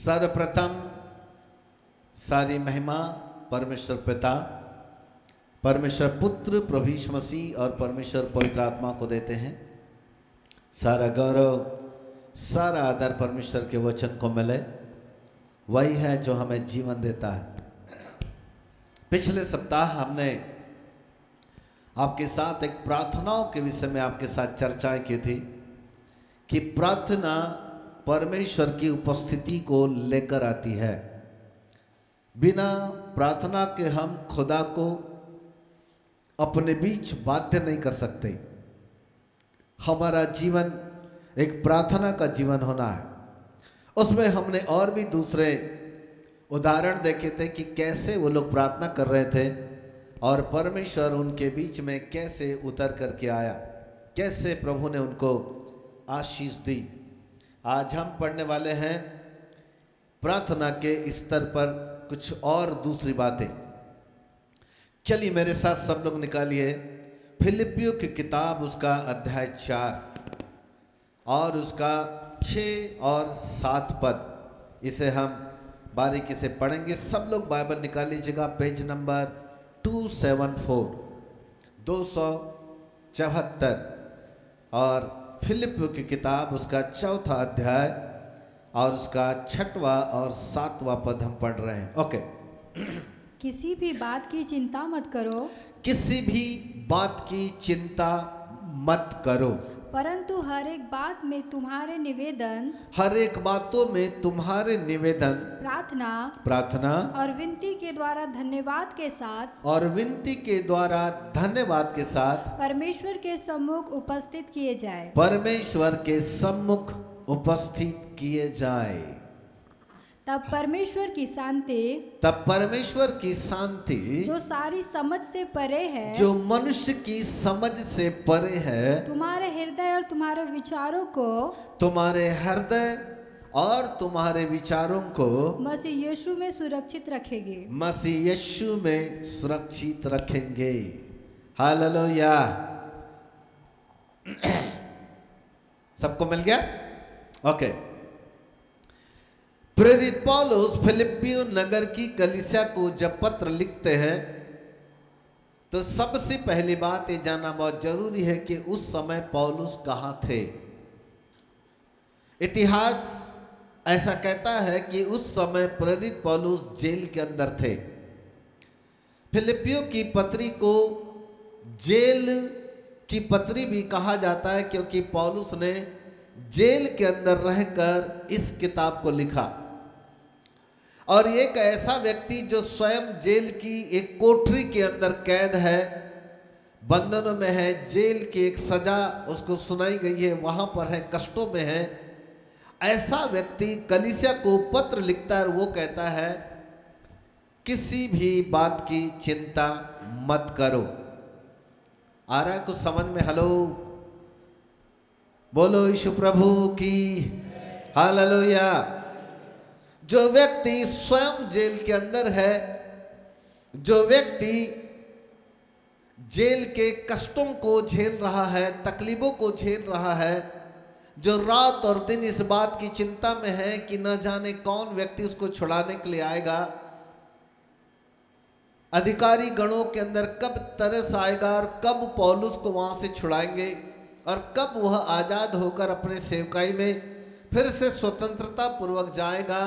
सर्वप्रथम सारी महिमा परमेश्वर पिता, परमेश्वर पुत्र प्रभु यीशु मसीह और परमेश्वर पवित्र आत्मा को देते हैं। सारा गौरव, सारा आदर परमेश्वर के वचन को मिले। वही है जो हमें जीवन देता है। पिछले सप्ताह हमने आपके साथ एक प्रार्थनाओं के विषय में आपके साथ चर्चाएं की थी कि प्रार्थना परमेश्वर की उपस्थिति को लेकर आती है। बिना प्रार्थना के हम खुदा को अपने बीच बाध्य नहीं कर सकते। हमारा जीवन एक प्रार्थना का जीवन होना है। उसमें हमने और भी दूसरे उदाहरण देखे थे कि कैसे वो लोग प्रार्थना कर रहे थे और परमेश्वर उनके बीच में कैसे उतर करके आया, कैसे प्रभु ने उनको आशीष दी। आज हम पढ़ने वाले हैं प्रार्थना के स्तर पर कुछ और दूसरी बातें। चलिए मेरे साथ सब लोग निकालिए फिलिपियों की किताब, उसका अध्याय 4 और उसका 6 और 7 पद। इसे हम बारीकी से पढ़ेंगे। सब लोग बाइबल निकाल लीजिएगा, पेज नंबर 274, 274 और फिलिपियों की किताब, उसका 4था अध्याय और उसका 6वां और 7वां पद हम पढ़ रहे हैं। ओके। किसी भी बात की चिंता मत करो, किसी भी बात की चिंता मत करो, परंतु हर एक बात में तुम्हारे निवेदन, हर एक बातों में तुम्हारे निवेदन, प्रार्थना और विनती के द्वारा धन्यवाद के साथ, और विनती के द्वारा धन्यवाद के साथ परमेश्वर के सम्मुख उपस्थित किए जाए, परमेश्वर के सम्मुख उपस्थित किए जाए। तब परमेश्वर की शांति, जो सारी समझ से परे है, जो मनुष्य की समझ से परे है, तुम्हारे हृदय और तुम्हारे विचारों को, तुम्हारे हृदय और तुम्हारे विचारों को मसीह यीशु में सुरक्षित रखेंगे, मसीह यीशु में सुरक्षित रखेंगे। हालेलुया। सबको मिल गया? ओके। प्रेरित पौलुस फिलिपियों नगर की कलीसिया को जब पत्र लिखते हैं तो सबसे पहली बात ये जानना बहुत जरूरी है कि उस समय पौलुस कहाँ थे। इतिहास ऐसा कहता है कि उस समय प्रेरित पौलुस जेल के अंदर थे। फिलिपियों की पत्री को जेल की पत्री भी कहा जाता है क्योंकि पौलुस ने जेल के अंदर रहकर इस किताब को लिखा। और एक ऐसा व्यक्ति जो स्वयं जेल की एक कोठरी के अंदर कैद है, बंधनों में है, जेल की एक सजा उसको सुनाई गई है, वहां पर है, कष्टों में है, ऐसा व्यक्ति कलीसिया को पत्र लिखता है और वो कहता है किसी भी बात की चिंता मत करो। आ रहा है कुछ समझ में? हेलो, बोलो यीशु प्रभु की हालेलुया। जो व्यक्ति स्वयं जेल के अंदर है, जो व्यक्ति जेल के कष्टों को झेल रहा है, तकलीफों को झेल रहा है, जो रात और दिन इस बात की चिंता में है कि न जाने कौन व्यक्ति उसको छुड़ाने के लिए आएगा, अधिकारी गणों के अंदर कब तरस आएगा और कब पौलुस को वहां से छुड़ाएंगे और कब वह आजाद होकर अपने सेवकाई में फिर से स्वतंत्रता पूर्वक जाएगा,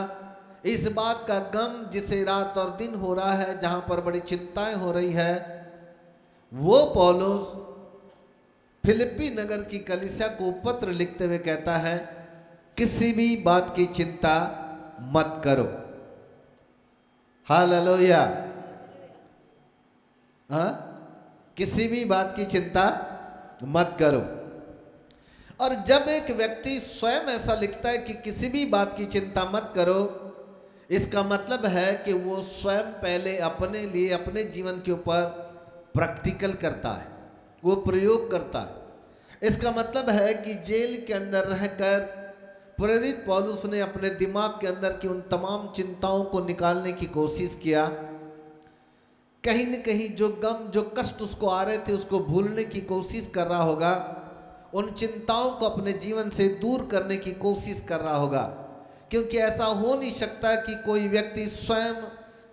इस बात का गम जिसे रात और दिन हो रहा है, जहां पर बड़ी चिंताएं हो रही है, वो पौलुस फिलिप्पी नगर की कलीसिया को पत्र लिखते हुए कहता है किसी भी बात की चिंता मत करो। हालेलुया। हाँ, किसी भी बात की चिंता मत करो। और जब एक व्यक्ति स्वयं ऐसा लिखता है कि किसी भी बात की चिंता मत करो, इसका मतलब है कि वो स्वयं पहले अपने लिए, अपने जीवन के ऊपर प्रैक्टिकल करता है, वो प्रयोग करता है। इसका मतलब है कि जेल के अंदर रहकर प्रेरित पौलुस ने अपने दिमाग के अंदर की उन तमाम चिंताओं को निकालने की कोशिश किया। कहीं न कहीं जो गम, जो कष्ट उसको आ रहे थे, उसको भूलने की कोशिश कर रहा होगा, उन चिंताओं को अपने जीवन से दूर करने की कोशिश कर रहा होगा, क्योंकि ऐसा हो नहीं सकता कि कोई व्यक्ति स्वयं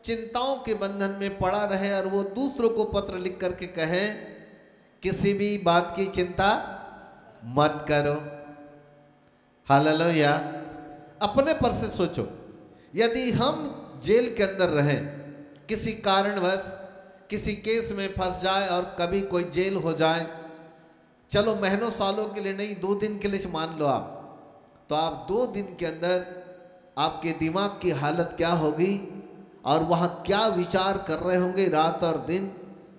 चिंताओं के बंधन में पड़ा रहे और वो दूसरों को पत्र लिख करके कहे किसी भी बात की चिंता मत करो। हालेलुया। अपने पर से सोचो, यदि हम जेल के अंदर रहें, किसी कारणवश किसी केस में फंस जाए और कभी कोई जेल हो जाए, चलो महीनों सालों के लिए नहीं, 2 दिन के लिए मान लो आप, तो आप 2 दिन के अंदर आपके दिमाग की हालत क्या होगी और वहाँ क्या विचार कर रहे होंगे रात और दिन।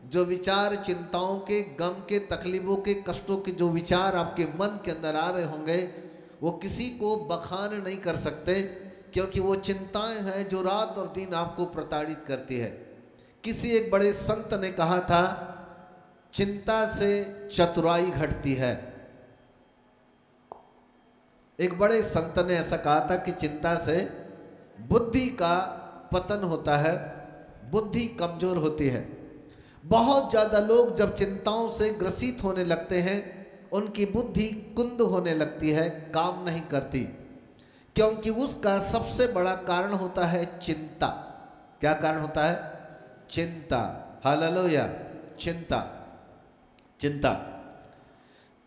जो विचार चिंताओं के, गम के, तकलीफों के, कष्टों के जो विचार आपके मन के अंदर आ रहे होंगे, वो किसी को बखान नहीं कर सकते, क्योंकि वो चिंताएं हैं जो रात और दिन आपको प्रताड़ित करती है। किसी एक बड़े संत ने कहा था, चिंता से चतुराई घटती है। एक बड़े संत ने ऐसा कहा था कि चिंता से बुद्धि का पतन होता है, बुद्धि कमजोर होती है। बहुत ज़्यादा लोग जब चिंताओं से ग्रसित होने लगते हैं, उनकी बुद्धि कुंद होने लगती है, काम नहीं करती, क्योंकि उसका सबसे बड़ा कारण होता है चिंता। क्या कारण होता है? चिंता। हालेलुया। चिंता। चिंता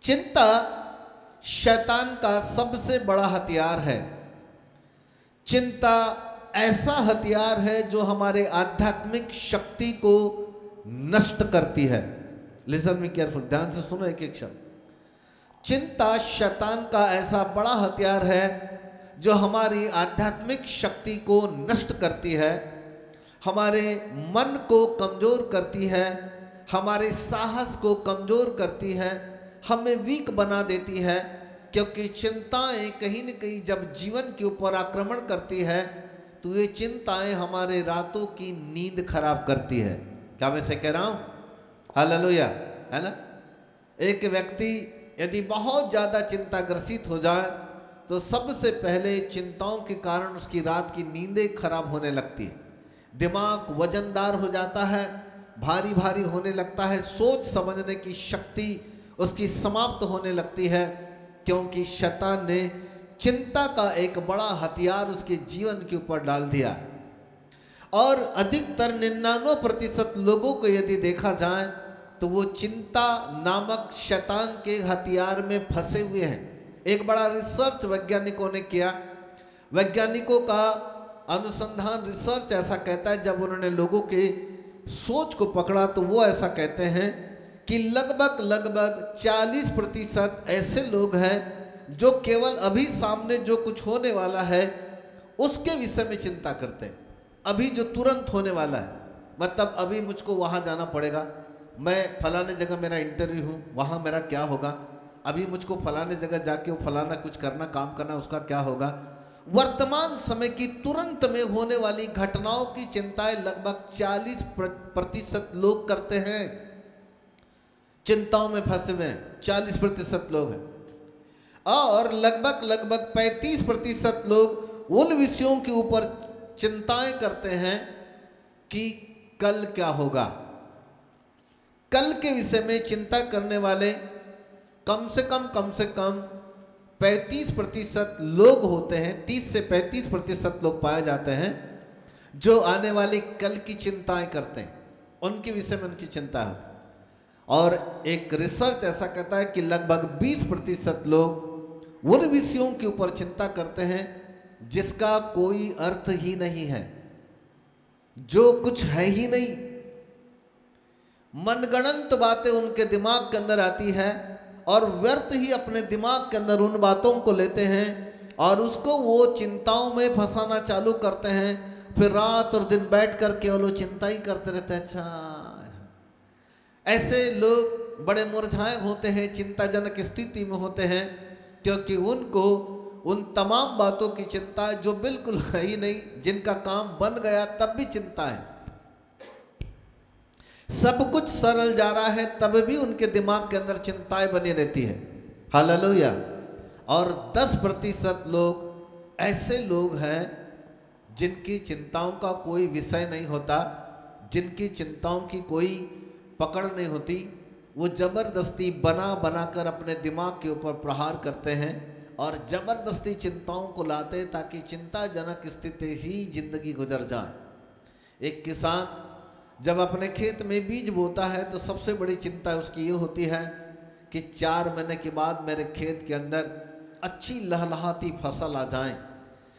चिंता शैतान का सबसे बड़ा हथियार है। चिंता ऐसा हथियार है जो हमारे आध्यात्मिक शक्ति को नष्ट करती है। लिसन मी केयरफुल, ध्यान से सुनो एक एक शब्द। चिंता शैतान का ऐसा बड़ा हथियार है जो हमारी आध्यात्मिक शक्ति को नष्ट करती है, हमारे मन को कमजोर करती है, हमारे साहस को कमजोर करती है, हमें वीक बना देती है। क्योंकि चिंताएं कहीं न कहीं जब जीवन के ऊपर आक्रमण करती है, तो ये चिंताएं हमारे रातों की नींद खराब करती है। क्या मैं से कह रहा हूं? हालेलुया, है ना। एक व्यक्ति यदि बहुत ज़्यादा चिंताग्रसित हो जाए, तो सबसे पहले चिंताओं के कारण उसकी रात की नींदें खराब होने लगती है, दिमाग वजनदार हो जाता है, भारी भारी होने लगता है, सोच समझने की शक्ति उसकी समाप्त होने लगती है, क्योंकि शैतान ने चिंता का एक बड़ा हथियार उसके जीवन के ऊपर डाल दिया। और अधिकतर 99% लोगों को यदि देखा जाए तो वो चिंता नामक शैतान के हथियार में फंसे हुए हैं। एक बड़ा रिसर्च वैज्ञानिकों ने किया। वैज्ञानिकों का अनुसंधान रिसर्च ऐसा कहता है, जब उन्होंने लोगों के सोच को पकड़ा तो वो ऐसा कहते हैं कि लगभग 40% ऐसे लोग हैं जो केवल अभी सामने जो कुछ होने वाला है उसके विषय में चिंता करते हैं। अभी जो तुरंत होने वाला है, मतलब अभी मुझको वहाँ जाना पड़ेगा, मैं फलाने जगह मेरा इंटरव्यू हूँ, वहाँ मेरा क्या होगा, अभी मुझको फलाने जगह जाके वो फलाना कुछ करना, काम करना, उसका क्या होगा। वर्तमान समय की तुरंत में होने वाली घटनाओं की चिंताएं लगभग 40% लोग करते हैं। चिंताओं में फंसे हुए हैं 40% लोग हैं। और लगभग 35% लोग उन विषयों के ऊपर चिंताएं करते हैं कि कल क्या होगा। कल के विषय में चिंता करने वाले कम से कम 35% लोग होते हैं। 30 से 35% लोग पाए जाते हैं जो आने वाली कल की चिंताएं करते हैं, उनके विषय में उनकी चिंता होती है। और एक रिसर्च ऐसा कहता है कि लगभग 20% लोग उन विषयों के ऊपर चिंता करते हैं जिसका कोई अर्थ ही नहीं है, जो कुछ है ही नहीं। मनगढ़ंत बातें उनके दिमाग के अंदर आती है और व्यर्थ ही अपने दिमाग के अंदर उन बातों को लेते हैं और उसको वो चिंताओं में फंसाना चालू करते हैं। फिर रात और दिन बैठ कर केवल वो चिंता ही करते रहते हैं। अच्छा, ऐसे लोग बड़े मुरझाए होते हैं, चिंताजनक स्थिति में होते हैं, क्योंकि उनको उन तमाम बातों की चिंता है जो बिल्कुल है ही नहीं, जिनका काम बन गया तब भी चिंता है। सब कुछ सरल जा रहा है तब भी उनके दिमाग के अंदर चिंताएं बनी रहती है। हालेलुया। और 10% लोग ऐसे लोग हैं जिनकी चिंताओं का कोई विषय नहीं होता, जिनकी चिंताओं की कोई पकड़ नहीं होती। वो जबरदस्ती बना कर अपने दिमाग के ऊपर प्रहार करते हैं और जबरदस्ती चिंताओं को लाते ताकि चिंताजनक स्थिति से जिंदगी गुजर जाए। एक किसान जब अपने खेत में बीज बोता है तो सबसे बड़ी चिंता उसकी ये होती है कि 4 महीने के बाद मेरे खेत के अंदर अच्छी लहलहाती फसल आ जाए।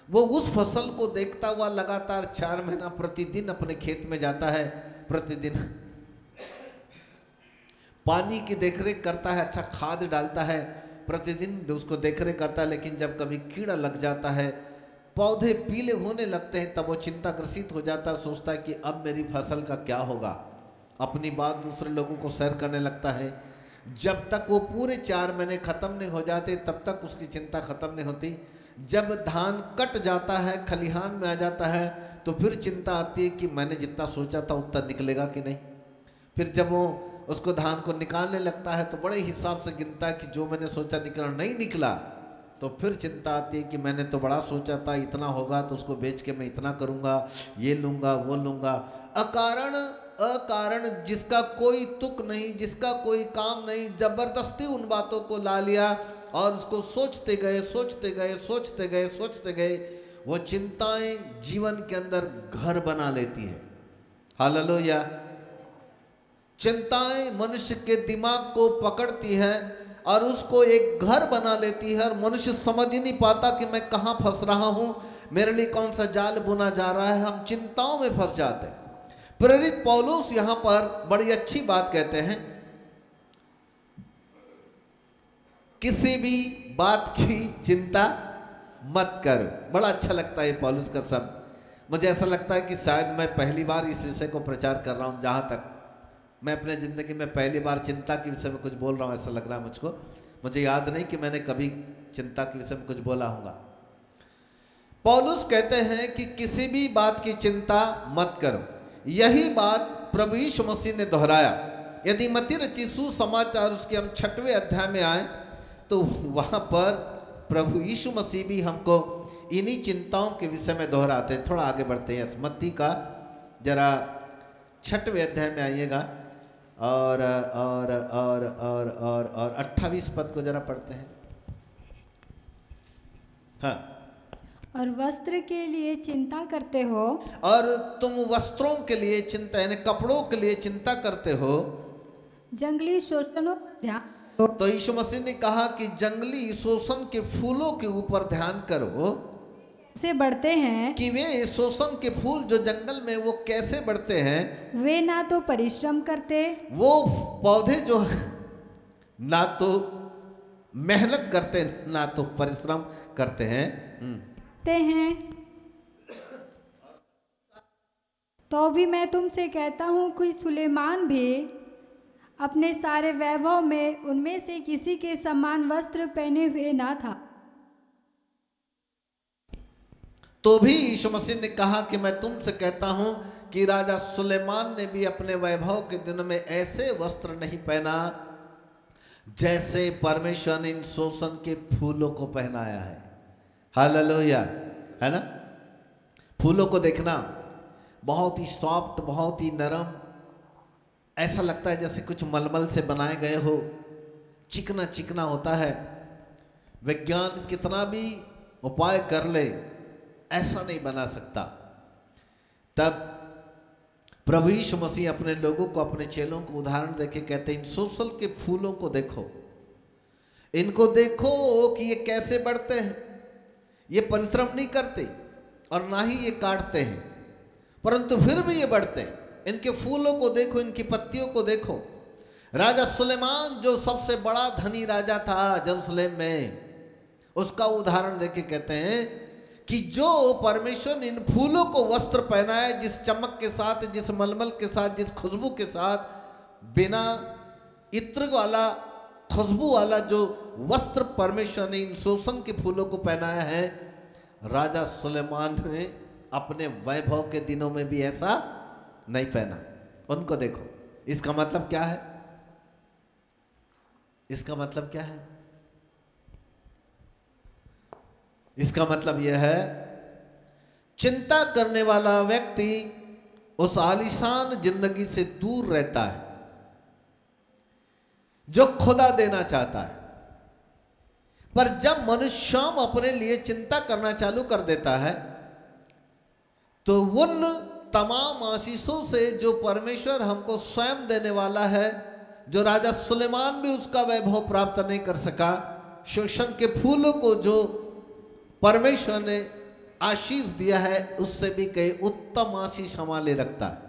वो उस फसल को देखता हुआ लगातार 4 महीना प्रतिदिन अपने खेत में जाता है, प्रतिदिन पानी की देखरेख करता है, अच्छा खाद डालता है, प्रतिदिन उसको देखरेख करता है। लेकिन जब कभी कीड़ा लग जाता है, पौधे पीले होने लगते हैं, तब वो चिंताग्रसित हो जाता है, सोचता है कि अब मेरी फसल का क्या होगा। अपनी बात दूसरे लोगों को शेयर करने लगता है। जब तक वो पूरे 4 महीने खत्म नहीं हो जाते तब तक उसकी चिंता खत्म नहीं होती। जब धान कट जाता है, खलिहान में आ जाता है, तो फिर चिंता आती है कि मैंने जितना सोचा था उतना निकलेगा कि नहीं। फिर जब वो उसको धान को निकालने लगता है तो बड़े हिसाब से गिनता है कि जो मैंने सोचा निकला नहीं निकला, तो फिर चिंता आती है कि मैंने तो बड़ा सोचा था इतना होगा तो उसको बेच के मैं इतना करूँगा, ये लूँगा वो लूँगा। अकारण जिसका कोई तुक नहीं, जिसका कोई काम नहीं, जबरदस्ती उन बातों को ला लिया और उसको सोचते गए सोचते गए सोचते गए सोचते गए। वो चिंताएं जीवन के अंदर घर बना लेती है। हालेलुया। चिंताएं मनुष्य के दिमाग को पकड़ती है और उसको एक घर बना लेती है और मनुष्य समझ ही नहीं पाता कि मैं कहाँ फंस रहा हूँ, मेरे लिए कौन सा जाल बुना जा रहा है। हम चिंताओं में फंस जाते हैं। प्रेरित पौलुस यहाँ पर बड़ी अच्छी बात कहते हैं, किसी भी बात की चिंता मत कर। बड़ा अच्छा लगता है पौलुस का शब्द। मुझे ऐसा लगता है कि शायद मैं पहली बार इस विषय को प्रचार कर रहा हूँ। जहाँ तक मैं अपने ज़िंदगी में पहली बार चिंता के विषय में कुछ बोल रहा हूँ ऐसा लग रहा है मुझको। मुझे याद नहीं कि मैंने कभी चिंता के विषय में कुछ बोला होगा। पौलुस कहते हैं कि किसी भी बात की चिंता मत करो। यही बात प्रभु यीशु मसीह ने दोहराया। यदि मत्ती रचित सुसमाचार उसके हम 6वें अध्याय में आए तो वहाँ पर प्रभु यीशु मसीह भी हमको इन्हीं चिंताओं के विषय में दोहराते हैं। थोड़ा आगे बढ़ते हैं, मत्ती का जरा 6वें अध्याय में आइएगा और 28 पद को जरा पढ़ते हैं। हाँ। और वस्त्र के लिए चिंता करते हो, और तुम वस्त्रों के लिए चिंता यानी कपड़ों के लिए चिंता करते हो, जंगली शोषणों पर ध्यान दो। तो यीशु मसीह ने कहा कि जंगली शोषण के फूलों के ऊपर ध्यान करो। से बढ़ते हैं कि वे शोषण के फूल जो जंगल में वो कैसे बढ़ते हैं। वे ना तो परिश्रम करते, वो पौधे जो ना तो मेहनत करते ना तो परिश्रम करते हैं। तो भी मैं तुमसे कहता हूँ कि सुलेमान भी अपने सारे वैभव में उनमें से किसी के समान वस्त्र पहने हुए ना था। तो भी यीशु मसीह ने कहा कि मैं तुमसे कहता हूं कि राजा सुलेमान ने भी अपने वैभव के दिन में ऐसे वस्त्र नहीं पहना जैसे परमेश्वर ने इन शोषण के फूलों को पहनाया है। हालेलुया, है ना। फूलों को देखना बहुत ही सॉफ्ट, बहुत ही नरम, ऐसा लगता है जैसे कुछ मलमल से बनाए गए हो, चिकना चिकना होता है। विज्ञान कितना भी उपाय कर ले ऐसा नहीं बना सकता। तब प्रभु यीशु मसीह अपने लोगों को, अपने चेलों को उदाहरण देके कहते हैं, इन सोसल के फूलों को देखो, इनको देखो कि ये कैसे बढ़ते हैं। ये परिश्रम नहीं करते और ना ही ये काटते हैं, परंतु फिर भी ये बढ़ते हैं। इनके फूलों को देखो, इनकी पत्तियों को देखो। राजा सुलेमान जो सबसे बड़ा धनी राजा था यरूशलेम में, उसका उदाहरण देके कहते हैं कि जो परमेश्वर ने इन फूलों को वस्त्र पहनाया, जिस चमक के साथ, जिस मलमल के साथ, जिस खुशबू के साथ, बिना इत्र वाला, खुशबू वाला जो वस्त्र परमेश्वर ने इन शोषण के फूलों को पहनाया है, राजा सुलेमान ने अपने वैभव के दिनों में भी ऐसा नहीं पहना। उनको देखो। इसका मतलब क्या है? इसका मतलब क्या है? इसका मतलब यह है, चिंता करने वाला व्यक्ति उस आलीशान जिंदगी से दूर रहता है जो खुदा देना चाहता है। पर जब मनुष्य अपने लिए चिंता करना चालू कर देता है तो उन तमाम आशीषों से जो परमेश्वर हमको स्वयं देने वाला है, जो राजा सुलेमान भी उसका वैभव प्राप्त नहीं कर सका, शोषण के फूलों को जो परमेश्वर ने आशीष दिया है उससे भी कई उत्तम आशीष हमारे रखता है।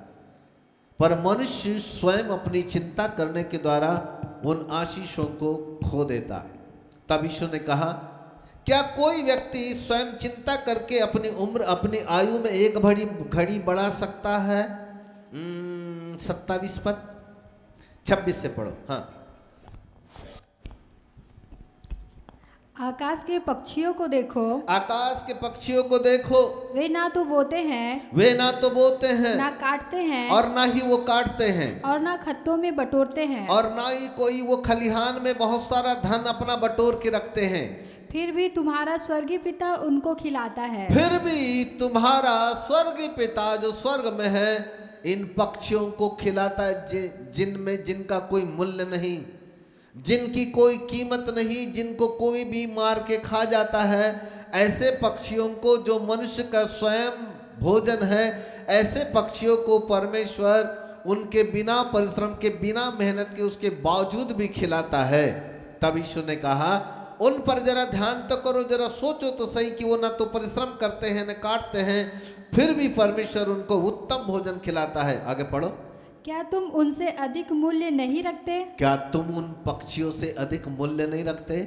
पर मनुष्य स्वयं अपनी चिंता करने के द्वारा उन आशीषों को खो देता है। तब यीशु ने कहा, क्या कोई व्यक्ति स्वयं चिंता करके अपनी उम्र, अपनी आयु में एक घड़ी बढ़ा सकता है? 27 पद 26 से पढ़ो। हाँ। आकाश के पक्षियों को देखो, आकाश के पक्षियों को देखो, वे ना तो बोते हैं, वे ना तो बोते हैं, ना काटते हैं, और ना ही वो काटते हैं, और ना खत्तों में बटोरते हैं, और ना ही कोई वो खलिहान में बहुत सारा धन अपना बटोर के रखते हैं, फिर भी तुम्हारा स्वर्गीय पिता उनको खिलाता है। फिर भी तुम्हारा स्वर्गीय पिता जो स्वर्ग में है इन पक्षियों को खिलाता है, जिनमें जिनका कोई मूल्य नहीं, जिनकी कोई कीमत नहीं, जिनको कोई भी मार के खा जाता है। ऐसे पक्षियों को, जो मनुष्य का स्वयं भोजन है, ऐसे पक्षियों को परमेश्वर उनके बिना परिश्रम के, बिना मेहनत के उसके बावजूद भी खिलाता है। तब यीशु ने कहा, उन पर जरा ध्यान तो करो, जरा सोचो तो सही कि वो ना तो परिश्रम करते हैं न काटते हैं, फिर भी परमेश्वर उनको उत्तम भोजन खिलाता है। आगे पढ़ो। क्या तुम उनसे अधिक मूल्य नहीं रखते? क्या तुम उन पक्षियों से अधिक मूल्य नहीं रखते?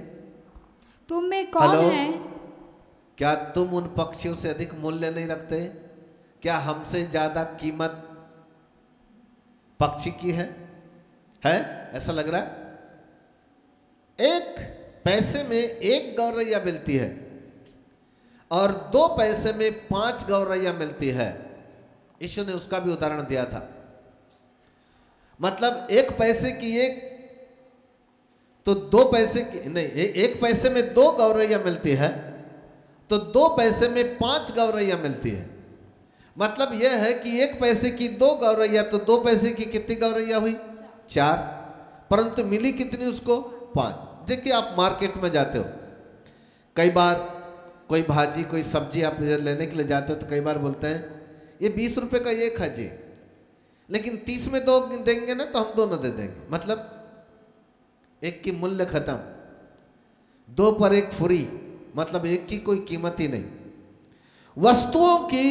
तुम में कौन है? क्या तुम उन पक्षियों से अधिक मूल्य नहीं रखते? क्या हमसे ज्यादा कीमत पक्षी की है? ऐसा लग रहा है। एक पैसे में 1 गौरैया मिलती है और 2 पैसे में 5 गौरैया मिलती है। यीशु ने उसका भी उदाहरण दिया था। मतलब 1 पैसे की एक, तो 2 पैसे की नहीं, 1 पैसे में 2 गौरैया मिलती है तो 2 पैसे में 5 गौरैया मिलती है। मतलब यह है कि 1 पैसे की 2 गौरैया, तो 2 पैसे की कितनी गौरैया हुई? 4, परंतु मिली कितनी उसको? 5। देखिए, आप मार्केट में जाते हो, कई बार कोई भाजी, कोई सब्जी आप लेने के लिए जाते हो तो कई बार बोलते हैं ये 20 रुपए का ये खाइए, लेकिन 30 में 2 देंगे ना तो हम दोनों दे देंगे। मतलब एक की मूल्य खत्म, 2 पर 1 फ्री, मतलब एक की कोई कीमत ही नहीं। वस्तुओं की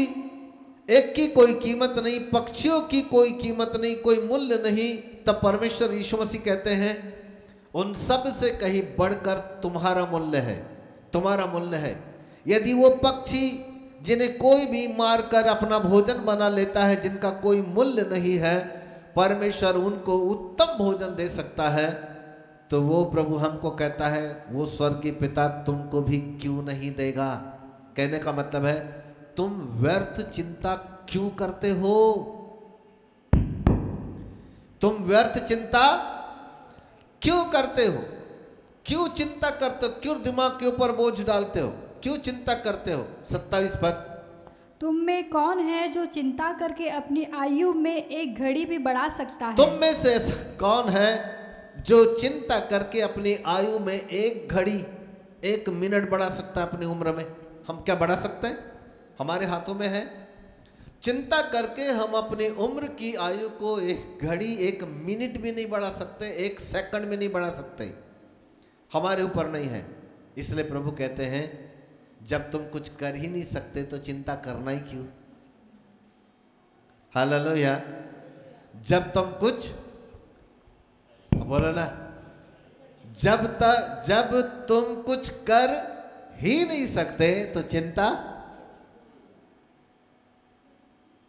एक की कोई कीमत नहीं, पक्षियों की कोई कीमत नहीं, कोई मूल्य नहीं। तब परमेश्वर यीशु मसीह कहते हैं, उन सब से कहीं बढ़कर तुम्हारा मूल्य है, तुम्हारा मूल्य है। यदि वो पक्षी जिन्हें कोई भी मारकर अपना भोजन बना लेता है, जिनका कोई मूल्य नहीं है, परमेश्वर उनको उत्तम भोजन दे सकता है, तो वो प्रभु हमको कहता है, वो स्वर्गीय पिता तुमको भी क्यों नहीं देगा। कहने का मतलब है, तुम व्यर्थ चिंता क्यों करते हो? तुम व्यर्थ चिंता क्यों करते हो? क्यों चिंता करते हो? क्यों दिमाग के ऊपर बोझ डालते हो? क्यों चिंता करते हो? 27 पद। तुम में कौन है जो चिंता करके अपनी आयु में 1 घड़ी भी बढ़ा सकता है? तुम में से कौन है जो चिंता करके अपनी आयु में 1 घड़ी, 1 मिनट बढ़ा सकता है अपनी उम्र में? हम क्या बढ़ा सकते हैं? हमारे हाथों में है। चिंता करके हम अपनी उम्र की आयु को 1 घड़ी, 1 मिनट भी नहीं बढ़ा सकते, 1 सेकंड भी नहीं बढ़ा सकते। हमारे ऊपर नहीं है। इसलिए प्रभु कहते हैं, जब तुम कुछ कर ही नहीं सकते तो चिंता करना ही क्यों? हालेलुया। जब तुम कुछ, बोलो ना, जब तुम कुछ कर ही नहीं सकते तो चिंता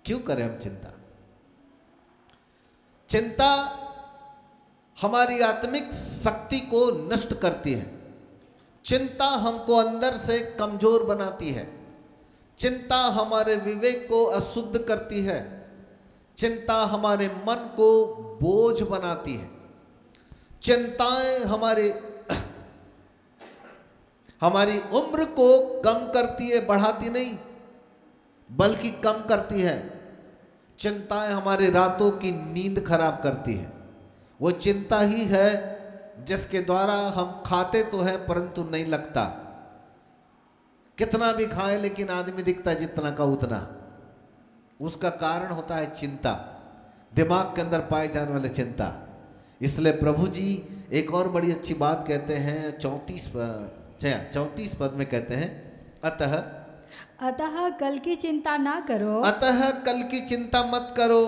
क्यों करें हम? चिंता हमारी आत्मिक शक्ति को नष्ट करती है। चिंता हमको अंदर से कमजोर बनाती है। चिंता हमारे विवेक को अशुद्ध करती है। चिंता हमारे मन को बोझ बनाती है। चिंताएं हमारी उम्र को कम करती है, बढ़ाती नहीं बल्कि कम करती है। चिंताएं हमारे रातों की नींद खराब करती है। वो चिंता ही है जिसके द्वारा हम खाते तो हैं परंतु नहीं लगता। कितना भी खाए लेकिन आदमी दिखता जितना का उतना। उसका कारण होता है चिंता, दिमाग के अंदर पाए जाने वाले चिंता। इसलिए प्रभु जी एक और बड़ी अच्छी बात कहते हैं 34 पद में कहते हैं, अतः कल की चिंता ना करो, अतः कल की चिंता मत करो,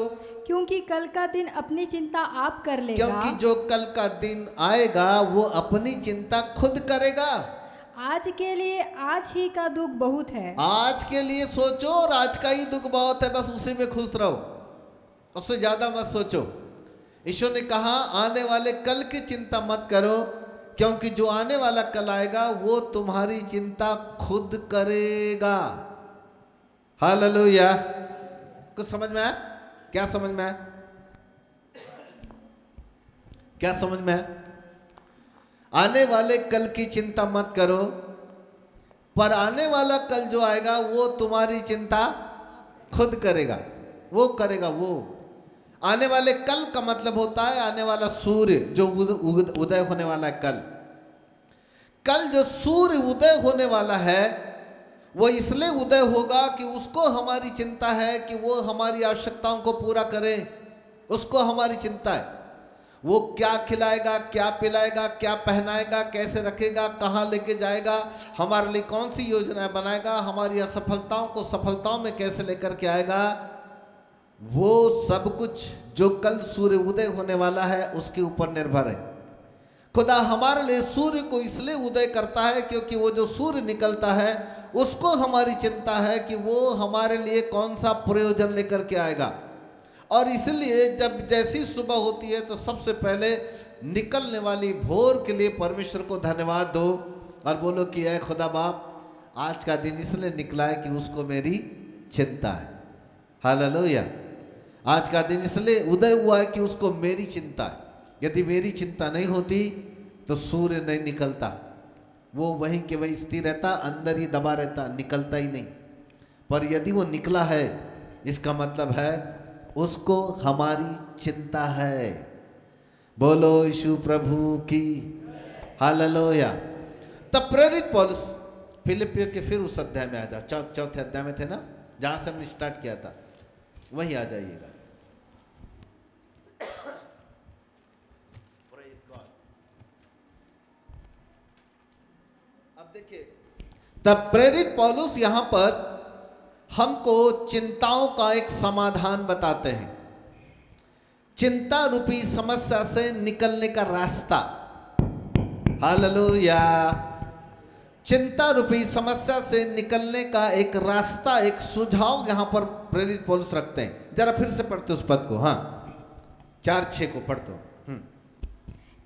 क्योंकि कल का दिन अपनी चिंता आप कर लेगा। क्योंकि जो कल का दिन आएगा वो अपनी चिंता खुद करेगा। आज के लिए आज ही का दुख बहुत है। आज के लिए सोचो और आज का ही दुख बहुत है, बस उसी में खुश रहो, उससे ज्यादा मत सोचो। ईश्वर ने कहा आने वाले कल की चिंता मत करो, क्योंकि जो आने वाला कल आएगा वो तुम्हारी चिंता खुद करेगा। हालेलुया। कुछ समझ में आया? क्या समझ में आया? क्या समझ में आया? आने वाले कल की चिंता मत करो, पर आने वाला कल जो आएगा वो तुम्हारी चिंता खुद करेगा। वो करेगा। वो आने वाले कल का मतलब होता है आने वाला सूर्य जो उदय होने वाला है। कल जो सूर्य उदय होने वाला है वो इसलिए उदय होगा कि उसको हमारी चिंता है कि वो हमारी आवश्यकताओं को पूरा करे। उसको हमारी चिंता है वो क्या खिलाएगा, क्या पिलाएगा, क्या पहनाएगा, कैसे रखेगा, कहाँ लेके जाएगा, हमारे लिए कौन सी योजनाएं बनाएगा, हमारी असफलताओं को सफलताओं में कैसे लेकर के आएगा। वो सब कुछ जो कल सूर्य उदय होने वाला है उसके ऊपर निर्भर है। खुदा हमारे लिए सूर्य को इसलिए उदय करता है क्योंकि वो जो सूर्य निकलता है उसको हमारी चिंता है कि वो हमारे लिए कौन सा प्रयोजन लेकर के आएगा। और इसलिए जब जैसी सुबह होती है तो सबसे पहले निकलने वाली भोर के लिए परमेश्वर को धन्यवाद दो और बोलो कि ऐ खुदा बाप आज का दिन इसलिए निकला है कि उसको मेरी चिंता है। हालेलुया। आज का दिन इसलिए उदय हुआ है कि उसको मेरी चिंता है। यदि मेरी चिंता नहीं होती तो सूर्य नहीं निकलता, वो वहीं के वहीं स्थिर रहता, अंदर ही दबा रहता, निकलता ही नहीं। पर यदि वो निकला है इसका मतलब है उसको हमारी चिंता है। बोलो यीशु प्रभु की। हालेलुया। तब प्रेरित पौलुस फिलिपियों के फिर उस अध्याय में आ जाओ, चौथे अध्याय में थे ना जहां से हमने स्टार्ट किया था, वहीं आ जाइएगा। अब देखिए तब प्रेरित पौलुस यहां पर हमको चिंताओं का एक समाधान बताते हैं। चिंता रूपी समस्या से निकलने का रास्ता। हालेलुया। चिंता रूपी समस्या से निकलने का एक रास्ता, एक सुझाव यहां पर प्रेरित पौलुस रखते हैं। जरा फिर से पढ़ते उस पद को। हाँ 4:6 को पढ़ते हो।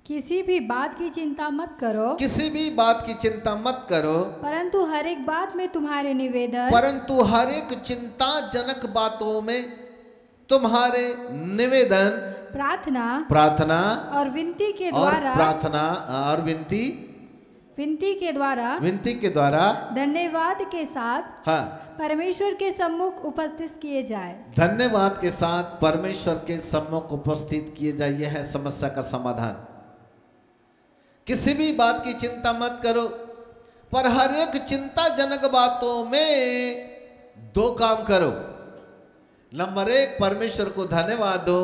किसी भी बात की चिंता मत करो, किसी भी बात की चिंता मत करो, परंतु हर एक बात में तुम्हारे निवेदन, परंतु हर एक चिंताजनक बातों में तुम्हारे निवेदन, प्रार्थना और विनती के द्वारा, प्रार्थना और विनती के द्वारा धन्यवाद के साथ हाँ परमेश्वर के सम्मुख उपस्थित किए जाए। धन्यवाद के साथ परमेश्वर के सम्मुख उपस्थित किए जाए। यह है समस्या का समाधान। किसी भी बात की चिंता मत करो, पर हर एक चिंताजनक बातों में 2 काम करो। नंबर 1 परमेश्वर को धन्यवाद दो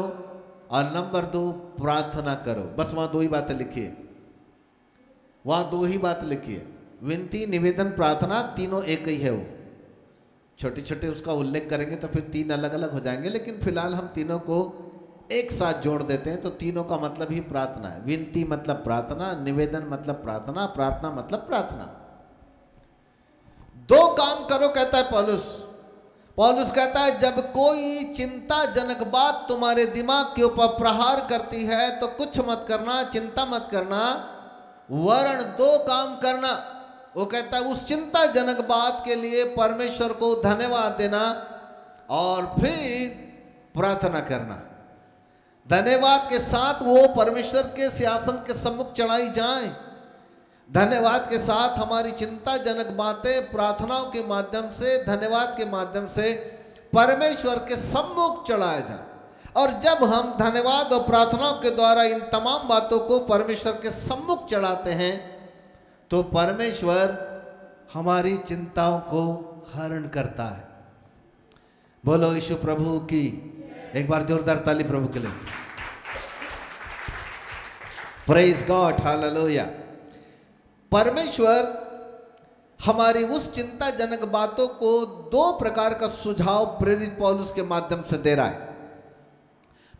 और नंबर 2 प्रार्थना करो। बस वहां 2 ही बातें लिखी है, वहां 2 ही बात लिखी है। विनती, निवेदन, प्रार्थना तीनों एक ही है। वो छोटे छोटे उसका उल्लेख करेंगे तो फिर 3 अलग अलग हो जाएंगे, लेकिन फिलहाल हम तीनों को एक साथ जोड़ देते हैं तो तीनों का मतलब ही प्रार्थना है। विनती मतलब प्रार्थना, निवेदन मतलब प्रार्थना, प्रार्थना मतलब प्रार्थना। 2 काम करो कहता है पौलुस। पौलुस कहता है जब कोई चिंताजनक बात तुम्हारे दिमाग के ऊपर प्रहार करती है तो कुछ मत करना, चिंता मत करना, वरन 2 काम करना। वो कहता है उस चिंताजनक बात के लिए परमेश्वर को धन्यवाद देना और फिर प्रार्थना करना। धन्यवाद के साथ वो परमेश्वर के सिंहासन के सम्मुख चढ़ाई जाएं। धन्यवाद के साथ हमारी चिंताजनक बातें प्रार्थनाओं के माध्यम से, धन्यवाद के माध्यम से परमेश्वर के सम्मुख चढ़ाया जाए। और जब हम धन्यवाद और प्रार्थनाओं के द्वारा इन तमाम बातों को परमेश्वर के सम्मुख चढ़ाते हैं तो परमेश्वर हमारी चिंताओं को हरण करता है। बोलो यीशु प्रभु की। एक बार जोरदार ताली प्रभु के लिए। Praise God, hallelujah. परमेश्वर हमारी उस चिंताजनक बातों को दो प्रकार का सुझाव प्रेरित पौलुस के माध्यम से दे रहा है।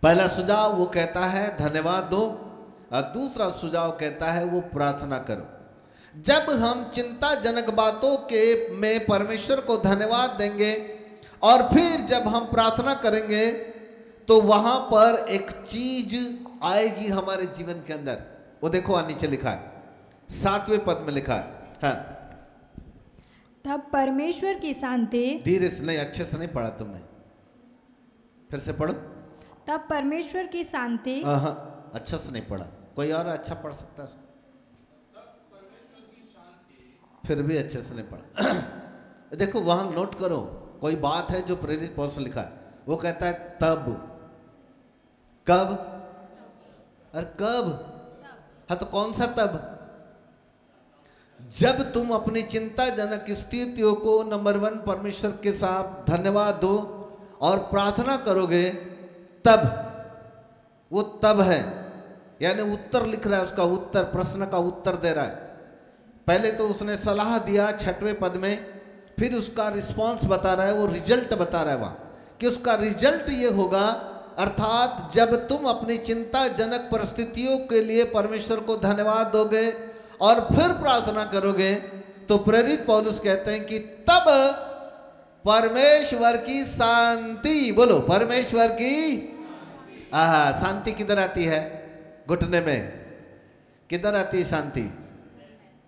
पहला सुझाव वो कहता है धन्यवाद दो, और दूसरा सुझाव कहता है वो प्रार्थना करो। जब हम चिंताजनक बातों के में परमेश्वर को धन्यवाद देंगे और फिर जब हम प्रार्थना करेंगे तो वहां पर एक चीज आएगी हमारे जीवन के अंदर। वो देखो वहां नीचे लिखा है, 7वें पद में लिखा है। हाँ, तब परमेश्वर की शांति। धीरे से नहीं, अच्छे से नहीं पढ़ा तुमने, फिर से पढ़ो। तब परमेश्वर की शांति। हाँ, अच्छा से नहीं पढ़ा, कोई और अच्छा पढ़ सकता है? फिर भी अच्छे से नहीं पढ़ा। देखो वहां नोट करो, कोई बात है जो प्रेरित पौलुस ने लिखा है। वो कहता है तब, कब और कब? हाँ, तो कौन सा तब? जब तुम अपनी चिंताजनक स्थितियों को नंबर 1 परमेश्वर के साथ धन्यवाद दो और प्रार्थना करोगे, तब वो तब है, यानी उत्तर लिख रहा है, उसका उत्तर, प्रश्न का उत्तर दे रहा है। पहले तो उसने सलाह दिया 6वें पद में, फिर उसका रिस्पांस बता रहा है, वो रिजल्ट बता रहा है वहां कि उसका रिजल्ट ये होगा, अर्थात जब तुम अपनी चिंताजनक परिस्थितियों के लिए परमेश्वर को धन्यवाद दोगे और फिर प्रार्थना करोगे तो प्रेरित पौलुस कहते हैं कि तब परमेश्वर की शांति, बोलो परमेश्वर की शांति किधर आती है? घुटने में। किधर आती है शांति?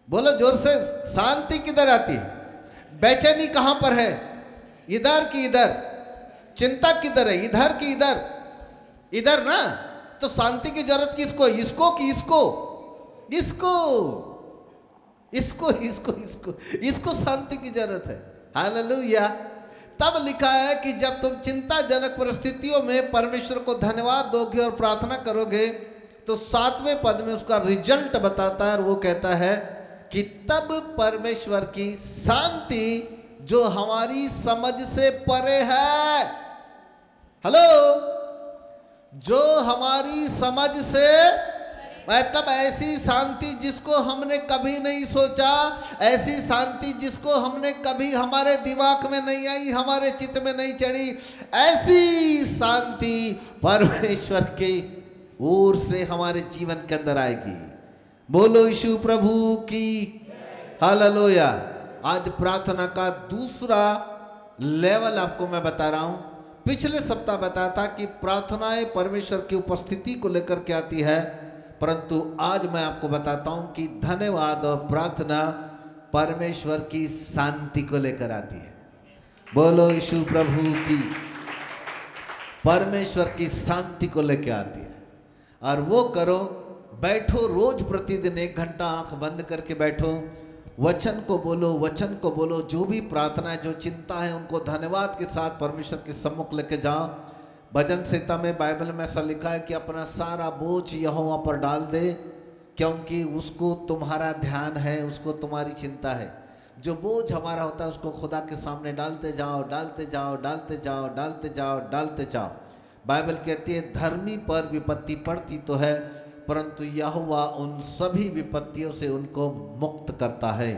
बोलो जोर से, शांति किधर आती है? बेचैनी कहां पर है? इधर की इधर। चिंता किधर है? इधर की इधर। इधर ना, तो शांति की जरूरत किसको? इसको कि इसको? इसको, इसको, इसको, इसको, इसको शांति की जरूरत है। हालेलुया। तब लिखा है कि जब तुम चिंताजनक परिस्थितियों में परमेश्वर को धन्यवाद दोगे और प्रार्थना करोगे तो 7वें पद में उसका रिजल्ट बताता है, और वो कहता है कि तब परमेश्वर की शांति जो हमारी समझ से परे है, हेलो, जो हमारी समझ से, तब ऐसी शांति जिसको हमने कभी नहीं सोचा, ऐसी शांति जिसको हमने कभी हमारे दिमाग में नहीं आई, हमारे चित्त में नहीं चढ़ी, ऐसी शांति परमेश्वर की ओर से हमारे जीवन के अंदर आएगी। बोलो यीशु प्रभु की। हालेलुया। आज प्रार्थना का दूसरा लेवल आपको मैं बता रहा हूं। पिछले सप्ताह बताया था कि प्रार्थनाएं परमेश्वर की उपस्थिति को लेकर के आती है, परंतु आज मैं आपको बताता हूं कि धन्यवाद और प्रार्थना परमेश्वर की शांति को लेकर आती है। बोलो यीशु प्रभु की। परमेश्वर की शांति को लेकर आती है। और वो करो, बैठो रोज प्रतिदिन 1 घंटा आंख बंद करके बैठो, वचन को बोलो, वचन को बोलो। जो भी प्रार्थना है, जो चिंता है, उनको धन्यवाद के साथ परमेश्वर के सम्मुख लेके जाओ। भजन संहिता में, बाइबल में ऐसा लिखा है कि अपना सारा बोझ यहोवा पर डाल दे, क्योंकि उसको तुम्हारा ध्यान है, उसको तुम्हारी चिंता है। जो बोझ हमारा होता है उसको खुदा के सामने डालते जाओ, डालते जाओ, डालते जाओ, डालते जाओ, डालते जाओ। बाइबल कहती है धर्मी पर विपत्ति पड़ती तो है, परंतु यहोवा उन सभी विपत्तियों से उनको मुक्त करता है।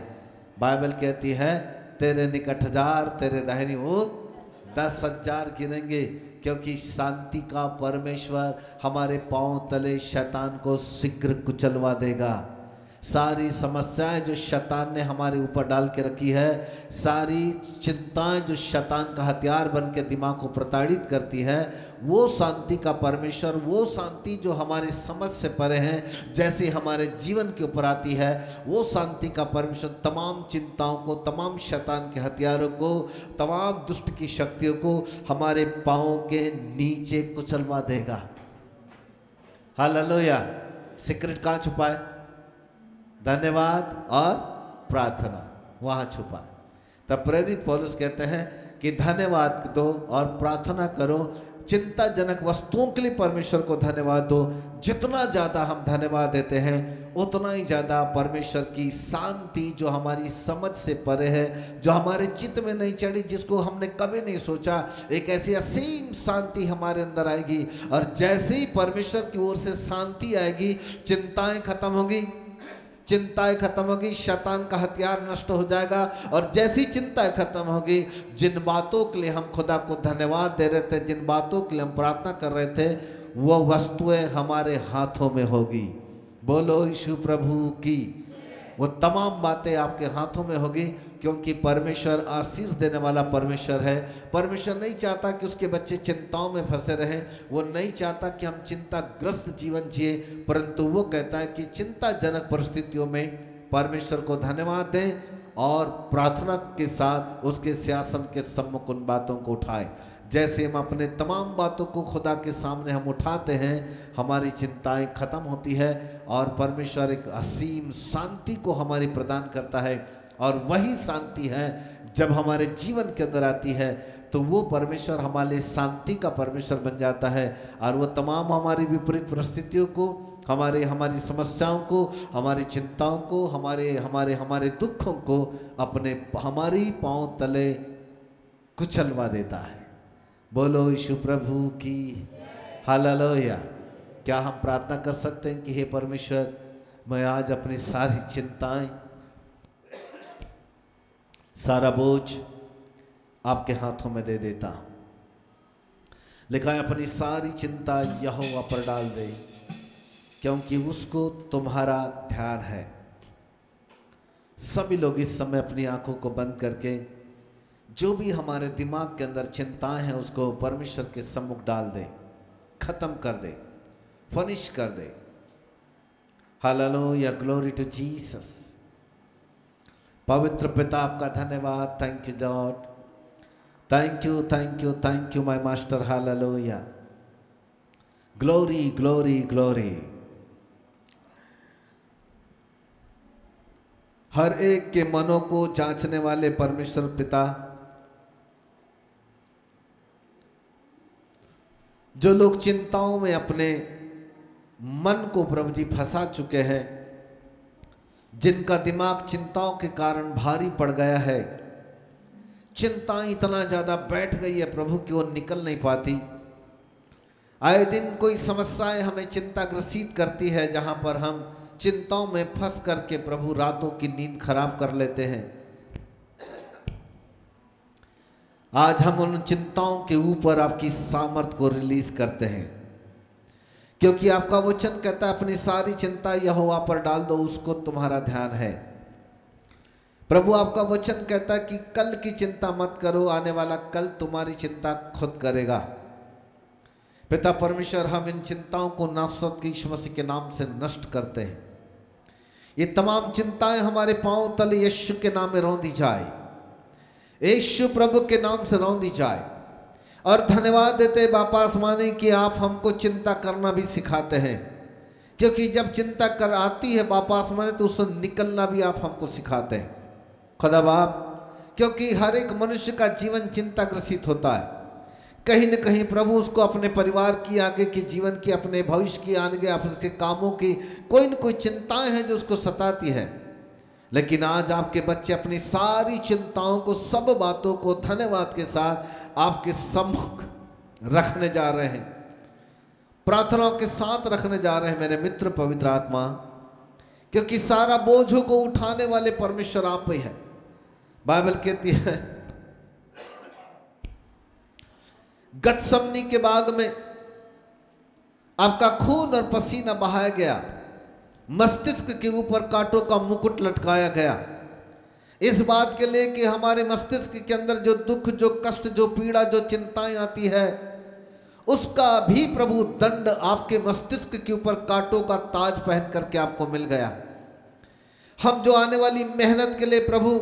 बाइबल कहती है तेरे निकट 1000, तेरे दाहिनी ओर 10,000 गिरेंगे, क्योंकि शांति का परमेश्वर हमारे पांव तले शैतान को शीघ्र कुचलवा देगा। सारी समस्याएं जो शैतान ने हमारे ऊपर डाल के रखी है, सारी चिंताएं जो शैतान का हथियार बन के दिमाग को प्रताड़ित करती है, वो शांति का परमेश्वर, वो शांति जो हमारी समझ से परे है, जैसे हमारे जीवन के ऊपर आती है, वो शांति का परमेश्वर तमाम चिंताओं को, तमाम शैतान के हथियारों को, तमाम दुष्ट की शक्तियों को हमारे पाँव के नीचे कुचलवा देगा। हालेलुया। सीक्रेट कहाँ छुपा है? धन्यवाद और प्रार्थना, वहाँ छुपा है। तब प्रेरित पौलुस कहते हैं कि धन्यवाद दो और प्रार्थना करो, चिंताजनक वस्तुओं के लिए परमेश्वर को धन्यवाद दो। जितना ज़्यादा हम धन्यवाद देते हैं उतना ही ज़्यादा परमेश्वर की शांति जो हमारी समझ से परे है, जो हमारे चित्त में नहीं चढ़ी, जिसको हमने कभी नहीं सोचा, एक ऐसी असीम शांति हमारे अंदर आएगी। और जैसे ही परमेश्वर की ओर से शांति आएगी, चिंताएं खत्म होगी, चिंताएं खत्म होगी, शैतान का हथियार नष्ट हो जाएगा। और जैसी चिंताएं खत्म होगी, जिन बातों के लिए हम खुदा को धन्यवाद दे रहे थे, जिन बातों के लिए हम प्रार्थना कर रहे थे, वो वस्तुएं हमारे हाथों में होगी। बोलो यीशु प्रभु की। वो तमाम बातें आपके हाथों में होगी, क्योंकि परमेश्वर आशीष देने वाला परमेश्वर है। परमेश्वर नहीं चाहता कि उसके बच्चे चिंताओं में फंसे रहें, वो नहीं चाहता कि हम चिंताग्रस्त जीवन जिए, परंतु वो कहता है कि चिंताजनक परिस्थितियों में परमेश्वर को धन्यवाद दें और प्रार्थना के साथ उसके सिंहासन के सम्मुख उन बातों को उठाएं। जैसे हम अपने तमाम बातों को खुदा के सामने हम उठाते हैं, हमारी चिंताएं खत्म होती है और परमेश्वर एक असीम शांति को हमारी प्रदान करता है। और वही शांति है जब हमारे जीवन के अंदर आती है तो वो परमेश्वर हमारे लिए शांति का परमेश्वर बन जाता है। और वो तमाम हमारी विपरीत परिस्थितियों को, हमारी समस्याओं को, हमारी चिंताओं को, हमारे दुखों को हमारी पांव तले कुचलवा देता है। बोलो यीशु प्रभु की हालेलुया। क्या हम प्रार्थना कर सकते हैं कि हे परमेश्वर, मैं आज अपनी सारी चिंताएं, सारा बोझ आपके हाथों में दे देता हूं। लिखा है अपनी सारी चिंता यहोवा पर डाल दे, क्योंकि उसको तुम्हारा ध्यान है। सभी लोग इस समय अपनी आंखों को बंद करके जो भी हमारे दिमाग के अंदर चिंताएं हैं उसको परमेश्वर के सम्मुख डाल दें, खत्म कर दे, फिनिश कर दे। Hallelujah, glory to Jesus. पवित्र पिता आपका धन्यवाद। Thank you God, thank you, thank you, thank you my master. Hallelujah, glory, glory, glory. हर एक के मनों को जांचने वाले परमेश्वर पिता, जो लोग चिंताओं में अपने मन को प्रभु जी फंसा चुके हैं, जिनका दिमाग चिंताओं के कारण भारी पड़ गया है, चिंता इतना ज़्यादा बैठ गई है प्रभु कि वो निकल नहीं पाती। आए दिन कोई समस्याएं हमें चिंताग्रसित करती है, जहां पर हम चिंताओं में फंस करके प्रभु रातों की नींद खराब कर लेते हैं। आज हम उन चिंताओं के ऊपर आपकी सामर्थ को रिलीज करते हैं, क्योंकि आपका वचन कहता है अपनी सारी चिंता यहोवा पर डाल दो, उसको तुम्हारा ध्यान है। प्रभु आपका वचन कहता है कि कल की चिंता मत करो, आने वाला कल तुम्हारी चिंता खुद करेगा। पिता परमेश्वर, हम इन चिंताओं को नासरत के यीशु मसीह के नाम से नष्ट करते हैं। ये तमाम चिंताएं हमारे पांव तले यीशु के नाम में रौंदी जाए, यीशु प्रभु के नाम से रौंदी जाए। और धन्यवाद देते बापा आसमानी कि आप हमको चिंता करना भी सिखाते हैं, क्योंकि जब चिंता कर आती है बापा आसमानी तो उससे निकलना भी आप हमको सिखाते हैं खुदा बाप। क्योंकि हर एक मनुष्य का जीवन चिंताग्रसित होता है, कहीं न कहीं प्रभु उसको अपने परिवार की, आगे के जीवन की, अपने भविष्य की, आगे आप उसके कामों की कोई न कोई चिंताएं हैं जो उसको सताती है। लेकिन आज आपके बच्चे अपनी सारी चिंताओं को, सब बातों को धन्यवाद के साथ आपके सम्मुख रखने जा रहे हैं, प्रार्थनाओं के साथ रखने जा रहे हैं मेरे मित्र पवित्र आत्मा, क्योंकि सारा बोझों को उठाने वाले परमेश्वर आप ही हैं। बाइबल कहती है गतसमनी के बाग में आपका खून और पसीना बहाया गया, मस्तिष्क के ऊपर कांटों का मुकुट लटकाया गया, इस बात के लिए कि हमारे मस्तिष्क के अंदर जो दुख, जो कष्ट, जो पीड़ा, जो चिंताएं आती है, उसका भी प्रभु दंड आपके मस्तिष्क के ऊपर कांटों का ताज पहन करके आपको मिल गया। हम जो आने वाली मेहनत के लिए प्रभु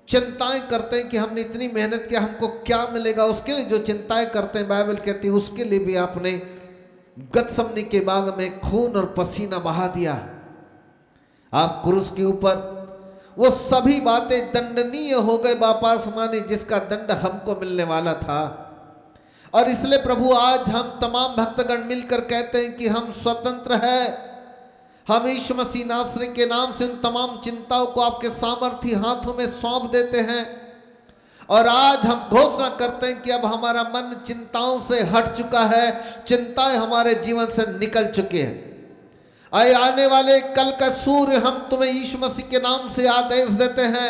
चिंताएं करते हैं कि हमने इतनी मेहनत किया, हमको क्या मिलेगा, उसके लिए जो चिंताएं करते हैं, बाइबल कहती है उसके लिए भी आपने गतसमनी के बाग में खून और पसीना बहा दिया। आप क्रूस के ऊपर वो सभी बातें दंडनीय हो गए बापा आसमानी, जिसका दंड हमको मिलने वाला था। और इसलिए प्रभु आज हम तमाम भक्तगण मिलकर कहते हैं कि हम स्वतंत्र हैं। हम यीशु मसीह नासरी के नाम से उन तमाम चिंताओं को आपके सामर्थी हाथों में सौंप देते हैं। और आज हम घोषणा करते हैं कि अब हमारा मन चिंताओं से हट चुका है, चिंताएं हमारे जीवन से निकल चुके हैं। आए आने वाले कल का सूर्य हम तुम्हें यीशु मसीह के नाम से आदेश देते हैं।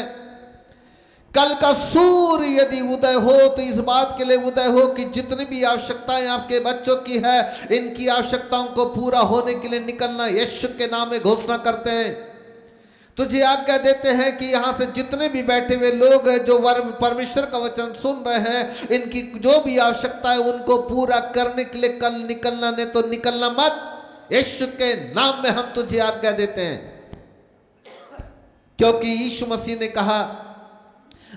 कल का सूर्य यदि उदय हो तो इस बात के लिए उदय हो कि जितनी भी आवश्यकताएं आपके बच्चों की है, इनकी आवश्यकताओं को पूरा होने के लिए निकलना यीशु के नाम में घोषणा करते हैं। तुझे आज्ञा देते हैं कि यहाँ से जितने भी बैठे हुए लोग हैं जो परमेश्वर का वचन सुन रहे हैं, इनकी जो भी आवश्यकता है उनको पूरा करने के लिए कल निकलना, नहीं तो निकलना मत। यीशु के नाम में हम तुझे आज्ञा देते हैं, क्योंकि यीशु मसीह ने कहा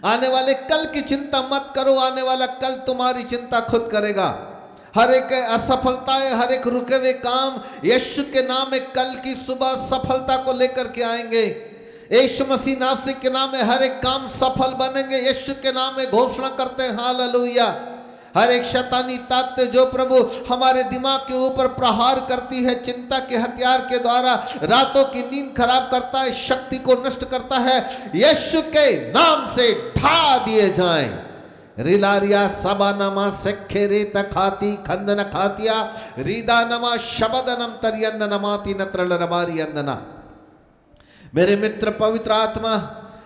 आने वाले कल की चिंता मत करो, आने वाला कल तुम्हारी चिंता खुद करेगा। हर एक असफलताएं, हर एक रुके हुए काम यीशु के नाम में कल की सुबह सफलता को लेकर के आएंगे। यीशु मसीह नासरी के नाम में हर एक काम सफल बनेंगे। यीशु के नाम में घोषणा करते हैं हालेलुया। हर एक शैतानी ताकत जो प्रभु हमारे दिमाग के ऊपर प्रहार करती है, चिंता के हथियार के द्वारा रातों की नींद खराब करता है, शक्ति को नष्ट करता है, यीशु के नाम से ढा दिए जाएं। रिलारिया सबानमा सेखेरे तखाती खंदन खातिया रीदानमा शबदनम तरियंदनमाति नत्रल रबारी अंदना। मेरे मित्र, पवित्र आत्मा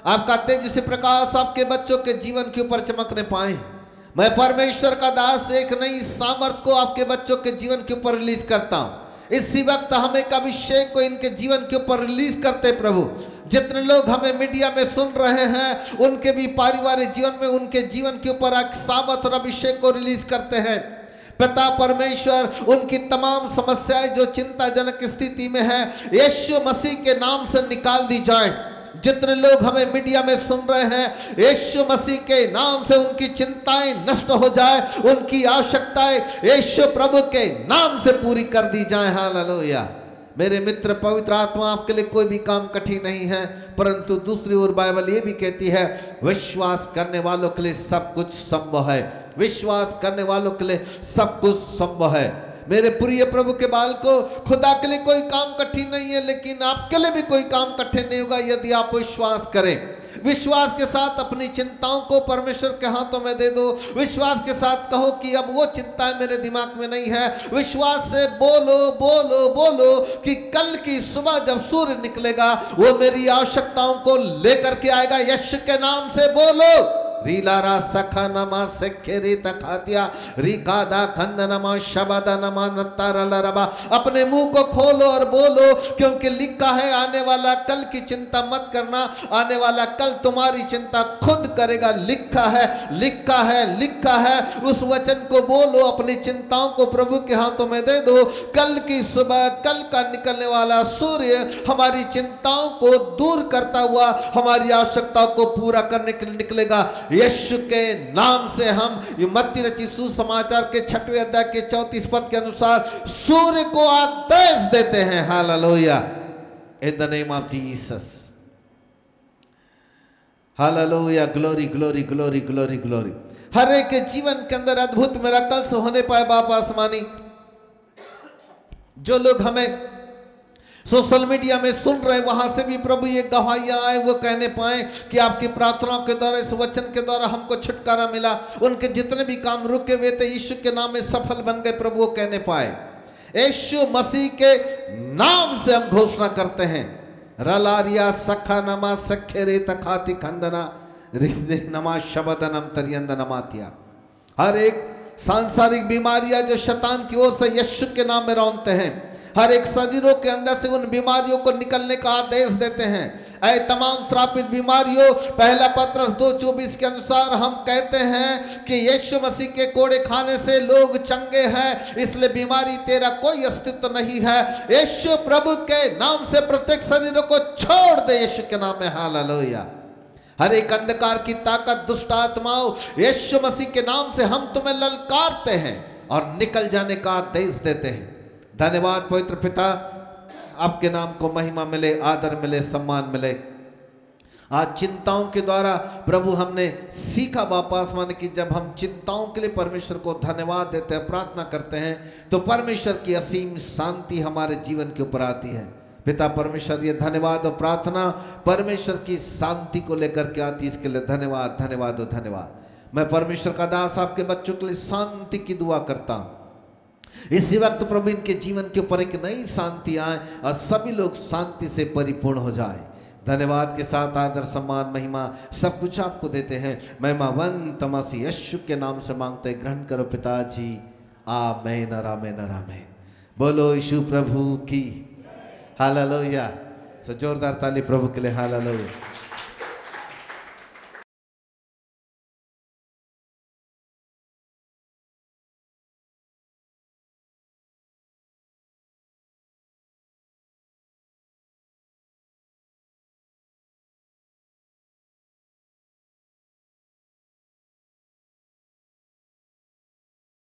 आपका तेजस्वी प्रकाश आपके बच्चों के जीवन के ऊपर चमकने पाए। मैं परमेश्वर का दास एक नई सामर्थ को आपके बच्चों के जीवन के ऊपर रिलीज करता हूं। इसी वक्त हम एक अभिषेक को इनके जीवन के ऊपर रिलीज करते प्रभु। जितने लोग हमें मीडिया में सुन रहे हैं, उनके भी पारिवारिक जीवन में उनके जीवन के ऊपर एक सामर्थ और अभिषेक को रिलीज करते हैं। पिता परमेश्वर उनकी तमाम समस्याएं जो चिंताजनक स्थिति में है, यीशु मसीह के नाम से निकाल दी जाए। जितने लोग हमें मीडिया में सुन रहे हैं, यीशु मसीह के नाम से उनकी चिंताएं नष्ट हो जाए, उनकी आवश्यकताएं यीशु प्रभु के नाम से पूरी कर दी जाए। हालेलुया। मेरे मित्र, पवित्र आत्मा आपके लिए कोई भी काम कठिन नहीं है, परंतु दूसरी ओर बाइबल ये भी कहती है विश्वास करने वालों के लिए सब कुछ संभव है। विश्वास करने वालों के लिए सब कुछ संभव है। मेरे प्रिय प्रभु के बाल को, खुदा के लिए कोई काम कठिन नहीं है, लेकिन आपके लिए भी कोई काम कठिन नहीं होगा यदि आप विश्वास करें। विश्वास के साथ अपनी चिंताओं को परमेश्वर के हाथों में दे दो। विश्वास के साथ कहो कि अब वो चिंताएं मेरे दिमाग में नहीं है। विश्वास से बोलो बोलो बोलो कि कल की सुबह जब सूर्य निकलेगा वो मेरी आवश्यकताओं को लेकर के आएगा। यीशु के नाम से बोलो। रीलारा सखा नमा सेखेरी तखातिया रिकादा खंदनमा शबदा नमा नत्तारलरबा। अपने मुंह को खोलो और बोलो, क्योंकि लिखा है आने वाला कल की चिंता मत करना, आने वाला कल तुम्हारी चिंता खुद करेगा। लिखा है, लिखा है, लिखा है। उस वचन को बोलो, अपनी चिंताओं को प्रभु के हाथों में दे दो। कल की सुबह, कल का निकलने वाला सूर्य हमारी चिंताओं को दूर करता हुआ हमारी आवश्यकताओं को पूरा करने के लिए निकलेगा। यीशु के नाम से हम मत्ती रचित सुसमाचार के 6वें अध्याय के 34 पद के अनुसार सूर्य को आदेश देते हैं। Hallelujah. In the name of Jesus. Hallelujah. Glory glory glory glory glory. हर एक के जीवन के अंदर अद्भुत मिरेकल्स होने पाए बाप आसमानी। जो लोग हमें सोशल मीडिया में सुन रहे, वहां से भी प्रभु ये गवाहियां आए, वो कहने पाए कि आपकी प्रार्थनाओं के द्वारा, इस वचन के द्वारा हमको छुटकारा मिला। उनके जितने भी काम रुके हुए थे यीशु के नाम में सफल बन गए। प्रभु वो कहने पाए। यीशु मसीह के नाम से हम घोषणा करते हैं। रलारिया सखा नमा सखेरे तखाती खंदना हृदय नमा शबदनम तरियंदनमातिया। हर एक सांसारिक बीमारियां जो शैतान की ओर से यीशु के नाम में रौंदते हैं, हर एक शरीरों के अंदर से उन बीमारियों को निकलने का आदेश देते हैं। ऐ तमाम श्रापित बीमारियों, पहला पत्रस 2:24 के अनुसार हम कहते हैं कि यीशु मसीह के कोड़े खाने से लोग चंगे हैं, इसलिए बीमारी तेरा कोई अस्तित्व नहीं है। यीशु प्रभु के नाम से प्रत्येक शरीरों को छोड़ दे यीशु के नाम में। हालेलुया। हर एक अंधकार की ताकत, दुष्ट आत्माओं, यीशु मसीह के नाम से हम तुम्हें ललकारते हैं और निकल जाने का आदेश देते हैं। धन्यवाद पवित्र पिता, आपके नाम को महिमा मिले, आदर मिले, सम्मान मिले। आज चिंताओं के द्वारा प्रभु हमने सीखा वापस, माने कि जब हम चिंताओं के लिए परमेश्वर को धन्यवाद देते हैं, प्रार्थना करते हैं, तो परमेश्वर की असीम शांति हमारे जीवन के ऊपर आती है। पिता परमेश्वर, ये धन्यवाद और प्रार्थना परमेश्वर की शांति को लेकर के आती है, इसके लिए धन्यवाद धन्यवाद और धन्यवाद। मैं परमेश्वर का दास आपके बच्चों के लिए शांति की दुआ करता हूँ। इसी वक्त प्रभु इनके जीवन के ऊपर एक नई शांति आए और सभी लोग शांति से परिपूर्ण हो जाए। धन्यवाद के साथ आदर सम्मान महिमा सब कुछ आपको देते हैं। महिमावंत मसीह यीशु के नाम से मांगते, ग्रहण करो पिताजी। आमीन और आमीन और आमीन। बोलो यीशु प्रभु की हालेलुया। सो जोरदार ताली प्रभु के लिए। हालेलुया।